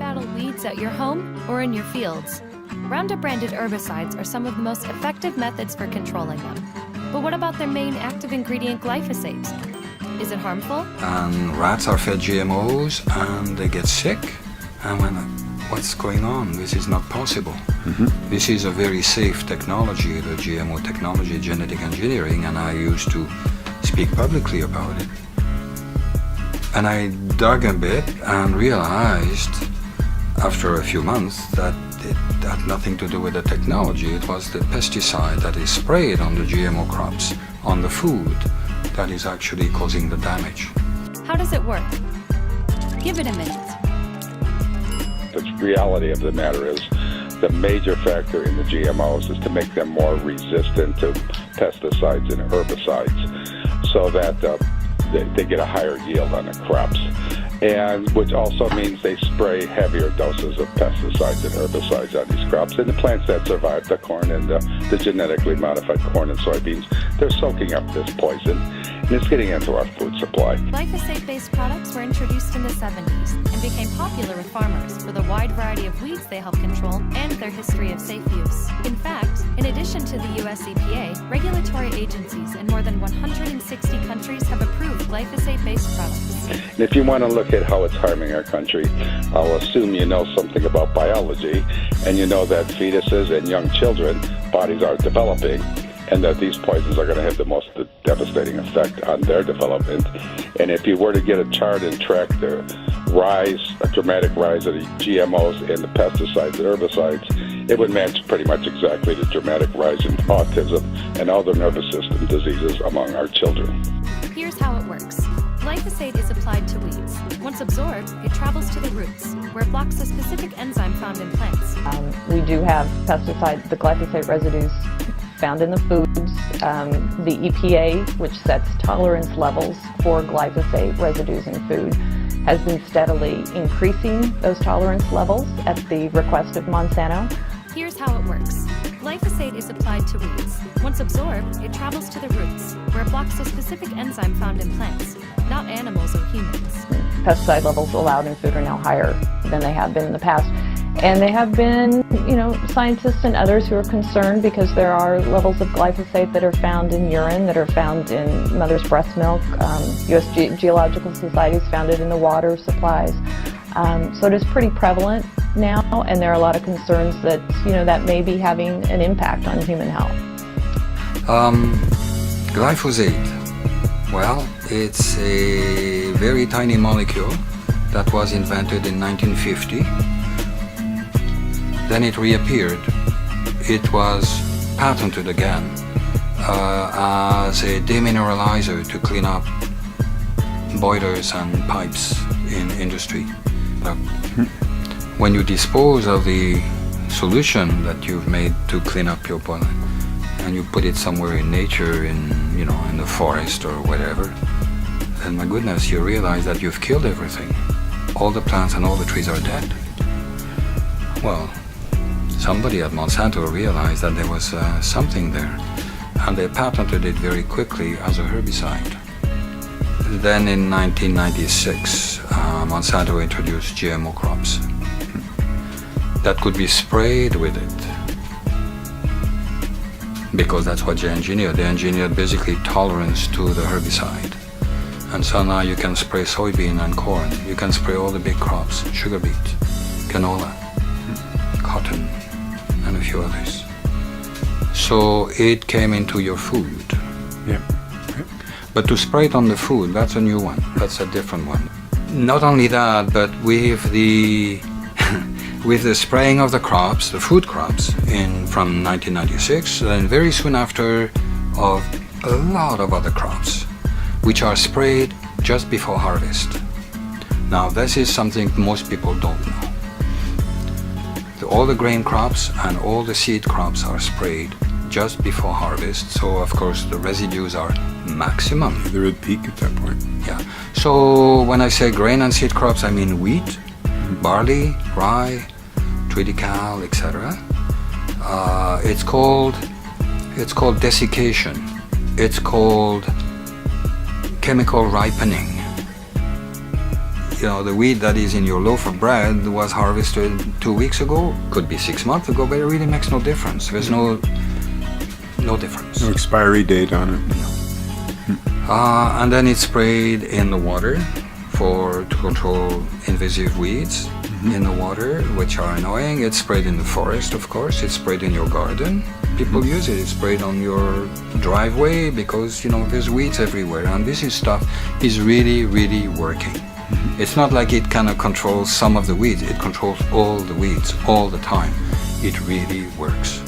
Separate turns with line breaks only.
battle weeds at your home or in your fields, Roundup-branded herbicides are some of the most effective methods for controlling them. But what about their main active ingredient, glyphosate? Is it harmful?
And rats are fed GMOs and they get sick. And what's going on? This is not possible. This is a very safe technology, the GMO technology, genetic engineering, and I used to speak publicly about it. And I dug a bit and realized after a few months that it had nothing to do with the technology. It was the pesticide that is sprayed on the GMO crops, on the food, that is actually causing the damage.
How does it work? Give it a minute.
The reality of the matter is the major factor in the GMOs is to make them more resistant to pesticides and herbicides so that they get a higher yield on the crops. And which also means they spray heavier doses of pesticides and herbicides on these crops. And the plants that survive, the corn and the genetically modified corn and soybeans, they're soaking up this poison, and it's getting into our food supply.
Glyphosate-based products were introduced in the 70s and became popular with farmers for the wide variety of weeds they help control and their history of safe use. In fact, in addition to the US EPA, regulatory agencies in more than 160 countries have approved glyphosate-based products.
And if you want to look at how it's harming our country, I'll assume you know something about biology, and you know that fetuses and young children, bodies are developing, and that these poisons are going to have the most devastating effect on their development. And if you were to get a chart and track the a dramatic rise of the GMOs and the pesticides and herbicides, it would match pretty much exactly the dramatic rise in autism and other nervous system diseases among our children.
Here's how it works. Glyphosate is applied to weeds. Once absorbed, it travels to the roots, where it blocks a specific enzyme found in plants.
We do have the glyphosate residues found in the foods. The EPA, which sets tolerance levels for glyphosate residues in food, has been steadily increasing those tolerance levels at the request of Monsanto.
Here's how it works. Glyphosate is applied to weeds. Once absorbed, it travels to the roots, where it blocks a specific enzyme found in plants, not animals or humans.
Pesticide levels allowed in food are now higher than they have been in the past. And they have been, scientists and others who are concerned because there are levels of glyphosate that are found in urine, that are found in mother's breast milk. U.S. Geological Society has found it in the water supplies. So it is pretty prevalent now, and there are a lot of concerns that, that may be having an impact on human health.
Glyphosate, well, it's a very tiny molecule that was invented in 1950. Then it reappeared. It was patented again as a demineralizer to clean up boilers and pipes in industry. When you dispose of the solution that you've made to clean up your boiler and you put it somewhere in nature, in the forest or whatever, then my goodness, you realize that you've killed everything. All the plants and all the trees are dead. Well, somebody at Monsanto realized that there was something there, and they patented it very quickly as a herbicide. Then in 1996, Monsanto introduced GMO crops that could be sprayed with it, because that's what they engineered. They engineered basically tolerance to the herbicide. And so now you can spray soybean and corn. You can spray all the big crops, sugar beet, canola, cotton, and a few others. So it came into your food.
Yeah.
But to spray it on the food, that's a new one. That's a different one. Not only that, but with the with the spraying of the crops, the food crops, from 1996, and very soon after, of a lot of other crops, which are sprayed just before harvest. Now, this is something most people don't know. All the grain crops and all the seed crops are sprayed just before harvest, so of course the residues are maximum.
They're at peak at that point.
Yeah. So when I say grain and seed crops, I mean wheat, barley, rye, triticale, etc. It's called desiccation. It's called chemical ripening. the wheat that is in your loaf of bread was harvested 2 weeks ago, could be 6 months ago, but it really makes no difference. There's no difference.
No expiry date on it.
And then it's sprayed in the water to control invasive weeds in the water, which are annoying. It's sprayed in the forest, of course. It's sprayed in your garden. People use it. It's sprayed on your driveway because, there's weeds everywhere. And this stuff is really, really working. It's not like it kind of controls some of the weeds. It controls all the weeds all the time. It really works.